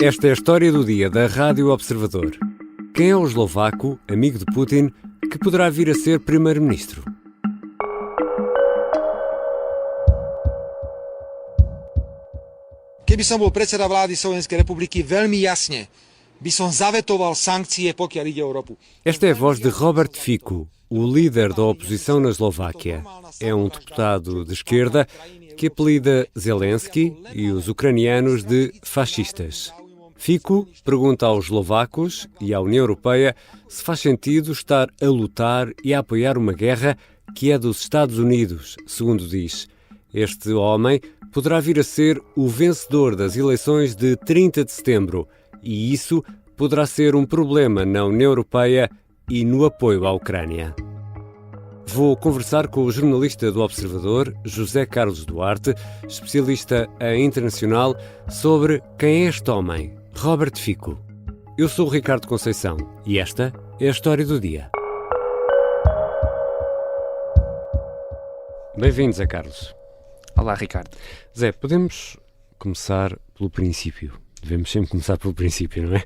Esta é a história do dia da Rádio Observador. Quem é o eslovaco, amigo de Putin, que poderá vir a ser primeiro-ministro? Keby som bol predseda vlády Slovenskej republiky, veľmi jasne by som zavetoval sankcie, pokiaľ ide o ropu. Esta é a voz de Robert Fico, o líder da oposição na Eslováquia. É um deputado de esquerda que apelida Zelensky e os ucranianos de fascistas. Fico pergunta aos eslovacos e à União Europeia se faz sentido estar a lutar e a apoiar uma guerra que é dos Estados Unidos, segundo diz. Este homem poderá vir a ser o vencedor das eleições de 30 de setembro e isso poderá ser um problema na União Europeia e no apoio à Ucrânia. Vou conversar com o jornalista do Observador, José Carlos Duarte, especialista em internacional, sobre quem é este homem, Robert Fico. Eu sou o Ricardo Conceição e esta é a história do dia. Bem-vindos, Zé Carlos. Olá, Ricardo. Zé, podemos começar pelo princípio. Devemos sempre começar pelo princípio, não é?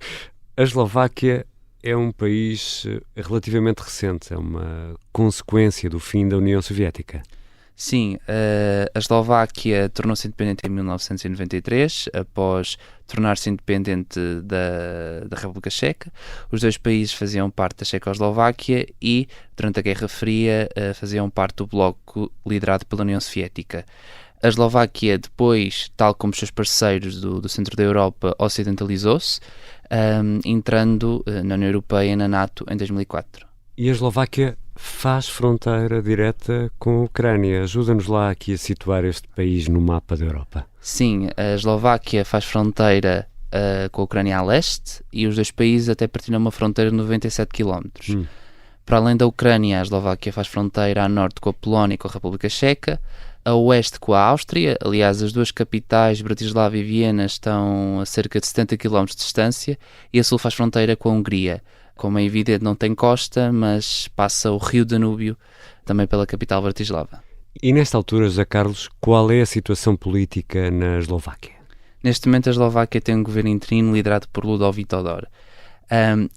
A Eslováquia é um país relativamente recente, é uma consequência do fim da União Soviética. Sim, a Eslováquia tornou-se independente em 1993, após tornar-se independente da República Checa. Os dois países faziam parte da Checoslováquia e, durante a Guerra Fria, faziam parte do bloco liderado pela União Soviética. A Eslováquia, depois, tal como os seus parceiros do centro da Europa, ocidentalizou-se, entrando na União Europeia e na NATO em 2004. E a Eslováquia faz fronteira direta com a Ucrânia. Ajuda-nos lá aqui a situar este país no mapa da Europa. Sim, a Eslováquia faz fronteira com a Ucrânia a leste e os dois países até partilham uma fronteira de 97 km. Para além da Ucrânia, a Eslováquia faz fronteira a norte com a Polónia e com a República Checa, a oeste com a Áustria. Aliás, as duas capitais, Bratislava e Viena, estão a cerca de 70 km de distância, e a sul faz fronteira com a Hungria. Como é evidente, não tem costa, mas passa o rio Danúbio também pela capital Bratislava. E nesta altura, José Carlos, qual é a situação política na Eslováquia? Neste momento, a Eslováquia tem um governo interino liderado por Ľudovít Todor.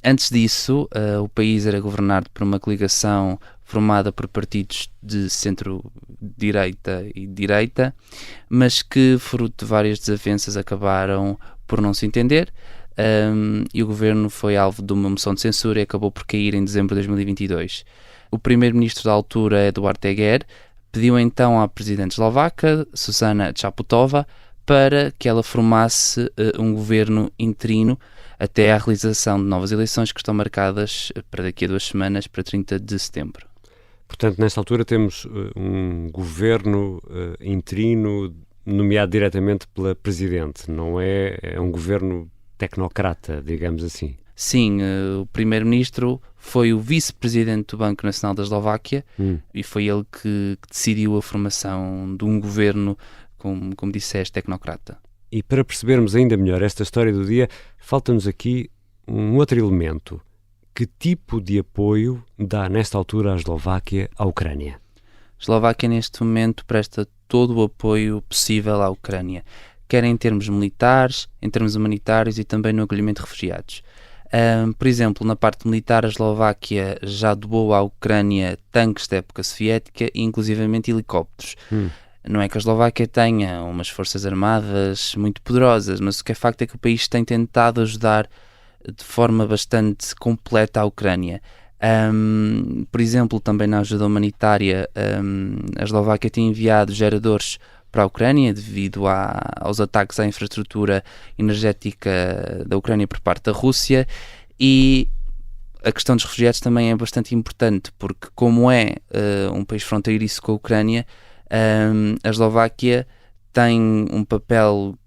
Antes disso, o país era governado por uma coligação formada por partidos de centro-direita e direita, mas que, fruto de várias desavenças, acabaram por não se entender. E o governo foi alvo de uma moção de censura e acabou por cair em dezembro de 2022. O primeiro-ministro da altura, Eduard Heger, pediu então à presidente eslovaca, Zuzana Čaputová, para que ela formasse um governo interino até à realização de novas eleições que estão marcadas para daqui a 2 semanas, para 30 de setembro. Portanto, nesta altura temos um governo interino nomeado diretamente pela presidente, não é? É um governo tecnocrata, digamos assim. Sim, o primeiro-ministro foi o vice-presidente do Banco Nacional da Eslováquia e foi ele que decidiu a formação de um governo, como disseste, tecnocrata. E para percebermos ainda melhor esta história do dia, falta-nos aqui um outro elemento. Que tipo de apoio dá nesta altura a Eslováquia à Ucrânia? A Eslováquia neste momento presta todo o apoio possível à Ucrânia, quer em termos militares, em termos humanitários e também no acolhimento de refugiados. Por exemplo, na parte militar, a Eslováquia já doou à Ucrânia tanques da época soviética e inclusivamente helicópteros. Não é que a Eslováquia tenha umas forças armadas muito poderosas, mas o que é facto é que o país tem tentado ajudar de forma bastante completa a Ucrânia. Por exemplo, também na ajuda humanitária, a Eslováquia tem enviado geradores para a Ucrânia devido aos ataques à infraestrutura energética da Ucrânia por parte da Rússia, e a questão dos refugiados também é bastante importante, porque como é um país fronteiriço com a Ucrânia, a Eslováquia tem um papel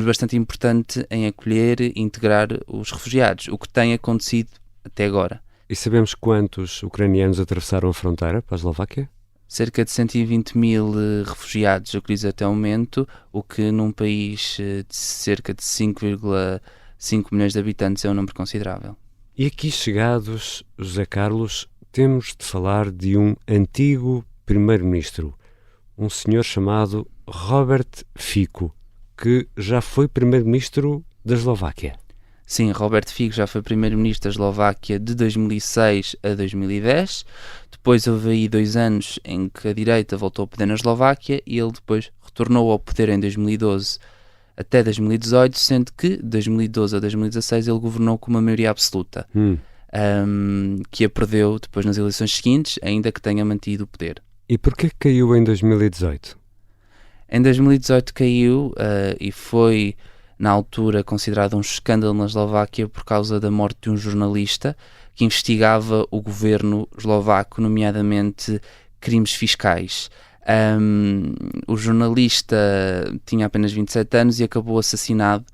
bastante importante em acolher e integrar os refugiados, o que tem acontecido até agora. E sabemos quantos ucranianos atravessaram a fronteira para a Eslováquia? Cerca de 120 mil refugiados acolhidos até o momento, o que num país de cerca de 5,5 milhões de habitantes é um número considerável. E aqui chegados, José Carlos, temos de falar de um antigo primeiro-ministro, um senhor chamado Robert Fico, que já foi primeiro-ministro da Eslováquia. Sim, Robert Fico já foi primeiro-ministro da Eslováquia de 2006 a 2010. Depois houve aí 2 anos em que a direita voltou ao poder na Eslováquia e ele depois retornou ao poder em 2012 até 2018, sendo que de 2012 a 2016 ele governou com uma maioria absoluta, que a perdeu depois nas eleições seguintes, ainda que tenha mantido o poder. E porquê que caiu em 2018? Em 2018 caiu e foi, na altura, considerado um escândalo na Eslováquia por causa da morte de um jornalista que investigava o governo eslovaco, nomeadamente crimes fiscais. O jornalista tinha apenas 27 anos e acabou assassinado.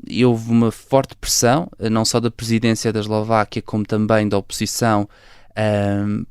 E houve uma forte pressão, não só da presidência da Eslováquia, como também da oposição,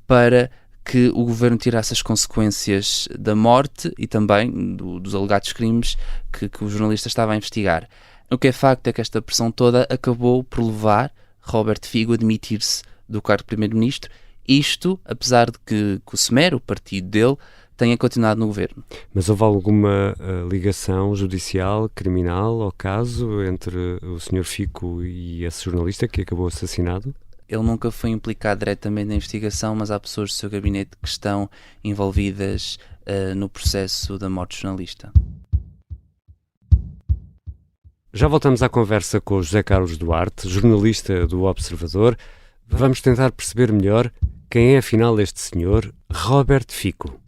para que o governo tirasse as consequências da morte e também dos alegados crimes que o jornalista estava a investigar. O que é facto é que esta pressão toda acabou por levar Robert Fico a demitir-se do cargo de primeiro-ministro, isto apesar de que o SMER, o partido dele, tenha continuado no governo. Mas houve alguma ligação judicial, criminal ao caso entre o Sr. Fico e esse jornalista que acabou assassinado? Ele nunca foi implicado diretamente na investigação, mas há pessoas do seu gabinete que estão envolvidas no processo da morte do jornalista. Já voltamos à conversa com o José Carlos Duarte, jornalista do Observador. Vamos tentar perceber melhor quem é afinal este senhor, Robert Fico.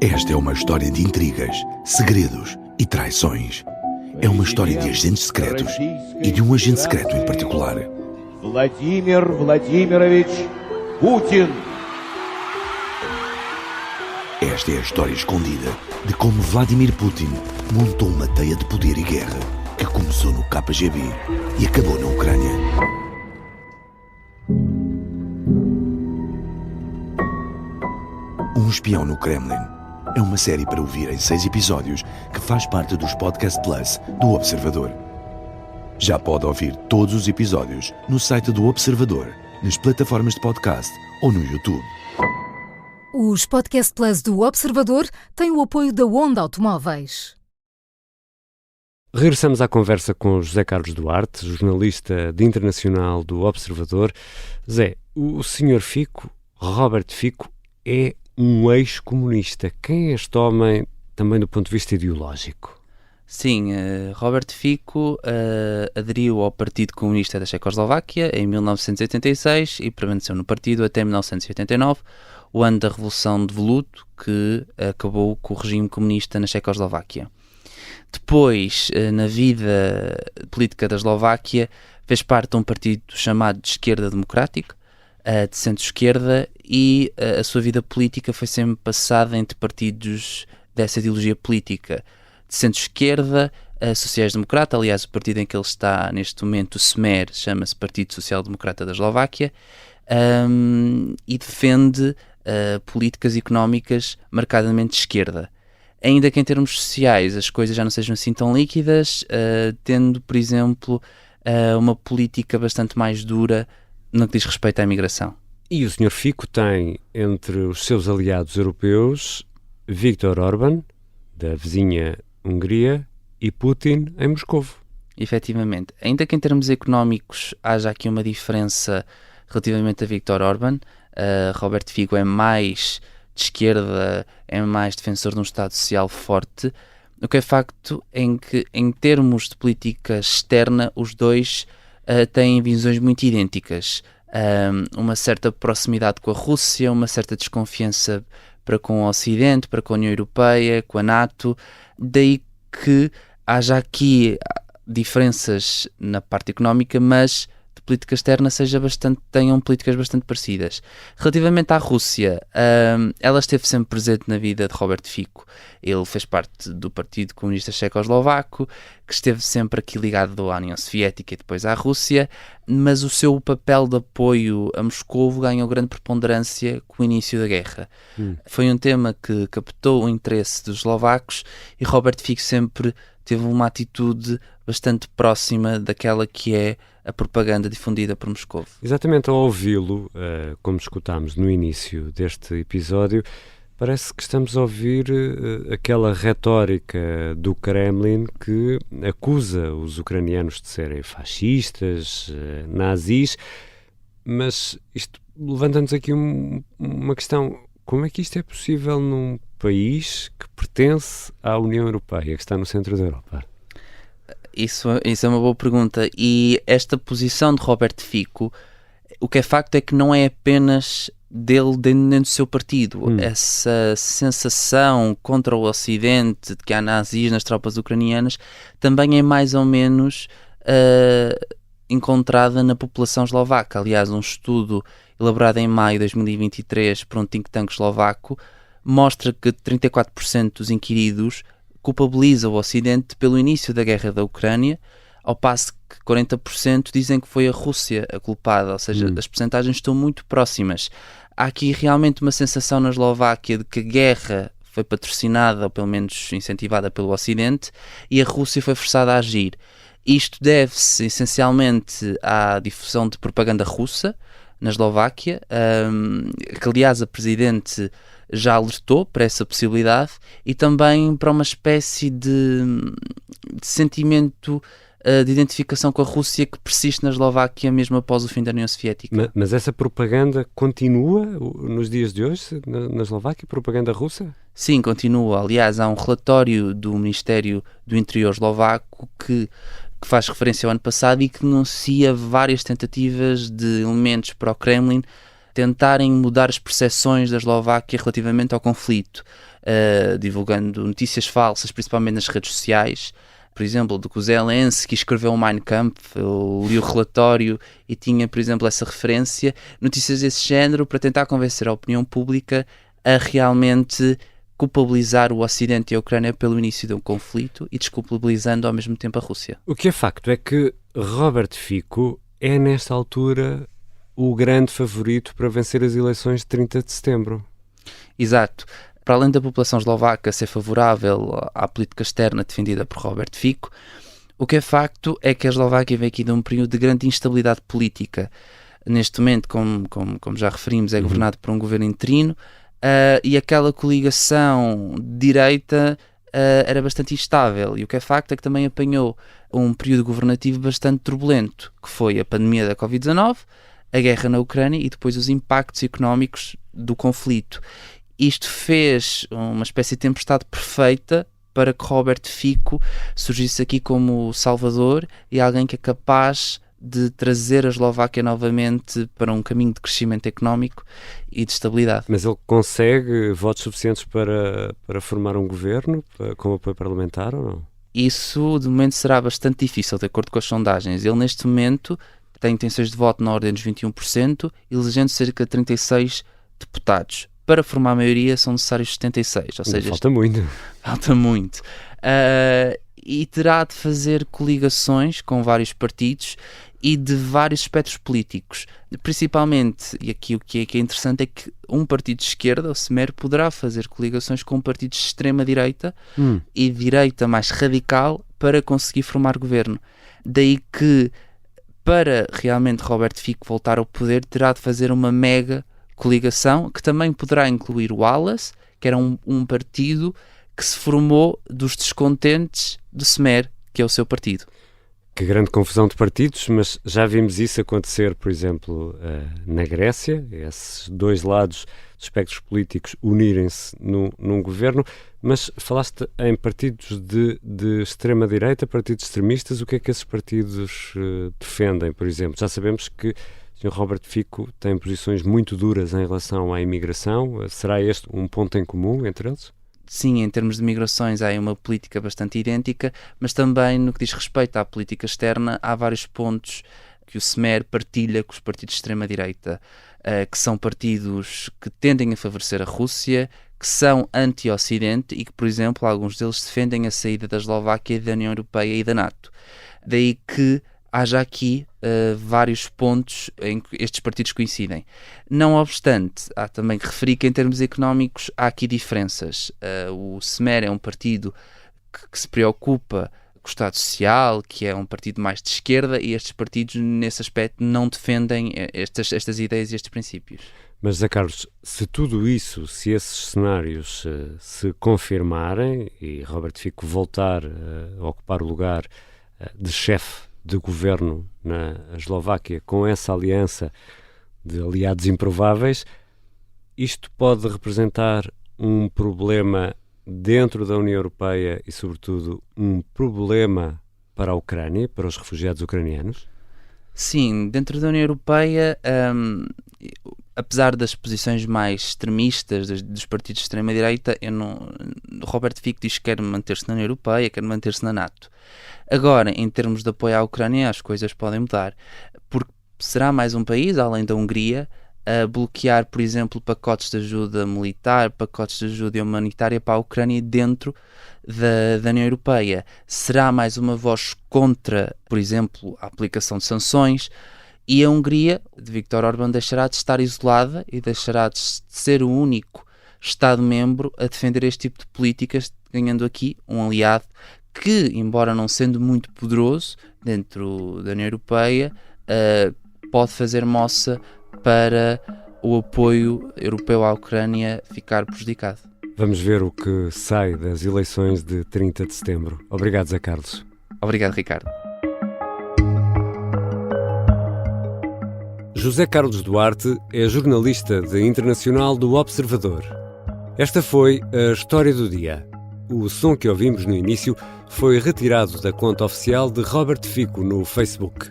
Esta é uma história de intrigas, segredos e traições. É uma história de agentes secretos e de um agente secreto em particular. Vladimir Vladimirovich Putin. Esta é a história escondida de como Vladimir Putin montou uma teia de poder e guerra que começou no KGB e acabou na Ucrânia. Um espião no Kremlin é uma série para ouvir em 6 episódios que faz parte dos Podcast Plus do Observador. Já pode ouvir todos os episódios no site do Observador, nas plataformas de podcast ou no YouTube. Os Podcast Plus do Observador têm o apoio da Onda Automóveis. Regressamos à conversa com José Carlos Duarte, jornalista de internacional do Observador. Zé, o Sr. Fico, Robert Fico, é um ex-comunista. Quem é este homem também do ponto de vista ideológico? Sim, Robert Fico aderiu ao Partido Comunista da Checoslováquia em 1986 e permaneceu no partido até 1989, o ano da Revolução de Veludo, que acabou com o regime comunista na Checoslováquia. Depois, na vida política da Eslováquia, fez parte de um partido chamado de Esquerda Democrática, de centro-esquerda, e a sua vida política foi sempre passada entre partidos dessa ideologia política de centro-esquerda, sociais-democrata. Aliás, o partido em que ele está neste momento, o SMER, chama-se Partido Social Democrata da Eslováquia, e defende políticas económicas marcadamente de esquerda. Ainda que em termos sociais as coisas já não sejam assim tão líquidas, tendo, por exemplo, uma política bastante mais dura no que diz respeito à imigração. E o Sr. Fico tem entre os seus aliados europeus Viktor Orbán, da vizinha Hungria, e Putin em Moscovo. Efetivamente. Ainda que em termos económicos haja aqui uma diferença relativamente a Viktor Orbán, Robert Fico é mais de esquerda, é mais defensor de um Estado social forte. O que é facto é que, em termos de política externa, os dois têm visões muito idênticas. Uma certa proximidade com a Rússia, uma certa desconfiança para com o Ocidente, para com a União Europeia, com a NATO. Daí que haja aqui diferenças na parte económica, mas de política externa tenham políticas bastante parecidas. Relativamente à Rússia, ela esteve sempre presente na vida de Robert Fico. Ele fez parte do Partido Comunista Checoslovaco, que esteve sempre aqui ligado à União Soviética e depois à Rússia, mas o seu papel de apoio a Moscou ganhou grande preponderância com o início da guerra. Foi um tema que captou o interesse dos eslovacos e Robert Fico sempre teve uma atitude bastante próxima daquela que é a propaganda difundida por Moscou. Exatamente, ao ouvi-lo, como escutámos no início deste episódio, Parece que estamos a ouvir aquela retórica do Kremlin que acusa os ucranianos de serem fascistas, nazis, mas isto levanta-nos aqui uma questão. Como é que isto é possível num país que pertence à União Europeia, que está no centro da Europa? Isso é uma boa pergunta. E esta posição de Robert Fico, o que é facto é que não é apenas dele dentro do seu partido. Essa sensação contra o Ocidente, de que há nazis nas tropas ucranianas, também é mais ou menos encontrada na população eslovaca. Aliás, um estudo elaborado em maio de 2023 por um think tank eslovaco mostra que 34% dos inquiridos culpabiliza o Ocidente pelo início da guerra da Ucrânia, ao passo que 40% dizem que foi a Rússia a culpada, ou seja, as percentagens estão muito próximas. Há aqui realmente uma sensação na Eslováquia de que a guerra foi patrocinada, ou pelo menos incentivada pelo Ocidente, e a Rússia foi forçada a agir. Isto deve-se essencialmente à difusão de propaganda russa na Eslováquia, que aliás a Presidente já alertou para essa possibilidade, e também para uma espécie de sentimento de identificação com a Rússia que persiste na Eslováquia mesmo após o fim da União Soviética. Mas essa propaganda continua nos dias de hoje na Eslováquia? Propaganda russa? Sim, continua. Aliás, há um relatório do Ministério do Interior eslovaco que faz referência ao ano passado e que denuncia várias tentativas de elementos para o Kremlin tentarem mudar as percepções da Eslováquia relativamente ao conflito, divulgando notícias falsas, principalmente nas redes sociais. Por exemplo, do que o Zelensky escreveu o Mein Kampf, eu li o relatório e tinha, por exemplo, essa referência, notícias desse género para tentar convencer a opinião pública a realmente culpabilizar o Ocidente e a Ucrânia pelo início de um conflito e desculpabilizando ao mesmo tempo a Rússia. O que é facto é que Robert Fico é, nesta altura, o grande favorito para vencer as eleições de 30 de setembro. Exato. Para além da população eslovaca ser favorável à política externa defendida por Robert Fico, o que é facto é que a Eslováquia vem aqui de um período de grande instabilidade política. Neste momento, como já referimos, é governado por um governo interino, e aquela coligação de direita era bastante instável. E o que é facto é que também apanhou um período governativo bastante turbulento, que foi a pandemia da Covid-19, a guerra na Ucrânia e depois os impactos económicos do conflito. Isto fez uma espécie de tempestade perfeita para que Robert Fico surgisse aqui como salvador e alguém que é capaz de trazer a Eslováquia novamente para um caminho de crescimento económico e de estabilidade. Mas ele consegue votos suficientes para formar um governo com apoio parlamentar ou não? Isso, de momento, será bastante difícil, de acordo com as sondagens. Ele, neste momento, tem intenções de voto na ordem dos 21%, elegendo cerca de 36 deputados. Para formar a maioria são necessários 76, ou seja... Falta muito. Falta muito. E terá de fazer coligações com vários partidos e de vários espectros políticos. Principalmente, e aqui o que é interessante é que um partido de esquerda, o Smer, poderá fazer coligações com partidos de extrema-direita e direita mais radical para conseguir formar governo. Daí que, para realmente Robert Fico voltar ao poder, terá de fazer uma mega coligação, que também poderá incluir o ALAS, que era um partido que se formou dos descontentes do Smer, que é o seu partido. Que grande confusão de partidos, mas já vimos isso acontecer, por exemplo, na Grécia, esses dois lados dos espectros políticos unirem-se num governo, mas falaste em partidos de extrema-direita, partidos extremistas. O que é que esses partidos defendem, por exemplo? Já sabemos que o Sr. Robert Fico tem posições muito duras em relação à imigração. Será este um ponto em comum entre eles? Sim, em termos de migrações há uma política bastante idêntica, mas também no que diz respeito à política externa há vários pontos que o Smer partilha com os partidos de extrema-direita, que são partidos que tendem a favorecer a Rússia, que são anti-Ocidente e que, por exemplo, alguns deles defendem a saída da Eslováquia da União Europeia e da NATO. Daí que haja aqui vários pontos em que estes partidos coincidem. Não obstante, há também que referir que em termos económicos há aqui diferenças. O Smer é um partido que se preocupa com com o Estado Social, que é um partido mais de esquerda, e estes partidos, nesse aspecto, não defendem estas ideias e estes princípios. Mas, José Carlos, se tudo isso, se esses cenários se confirmarem e Robert Fico voltar a ocupar o lugar de chefe de governo na Eslováquia, com essa aliança de aliados improváveis, isto pode representar um problema dentro da União Europeia e, sobretudo, um problema para a Ucrânia, para os refugiados ucranianos? Sim, dentro da União Europeia, apesar das posições mais extremistas dos partidos de extrema-direita, Robert Fico diz que quer manter-se na União Europeia, quer manter-se na NATO. Agora, em termos de apoio à Ucrânia, as coisas podem mudar, porque será mais um país, além da Hungria, a bloquear, por exemplo, pacotes de ajuda militar, pacotes de ajuda humanitária para a Ucrânia dentro da União Europeia. Será mais uma voz contra, por exemplo, a aplicação de sanções, e a Hungria, de Viktor Orbán, deixará de estar isolada e deixará de ser o único Estado-membro a defender este tipo de políticas, ganhando aqui um aliado que, embora não sendo muito poderoso dentro da União Europeia, pode fazer moça para o apoio europeu à Ucrânia ficar prejudicado. Vamos ver o que sai das eleições de 30 de setembro. Obrigado, Zé Carlos. Obrigado, Ricardo. José Carlos Duarte é jornalista de internacional do Observador. Esta foi a História do Dia. O som que ouvimos no início foi retirado da conta oficial de Robert Fico no Facebook.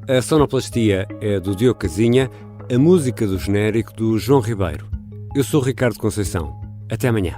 A sonoplastia é do Diogo Casinha, a música do genérico do João Ribeiro. Eu sou Ricardo Conceição. Até amanhã.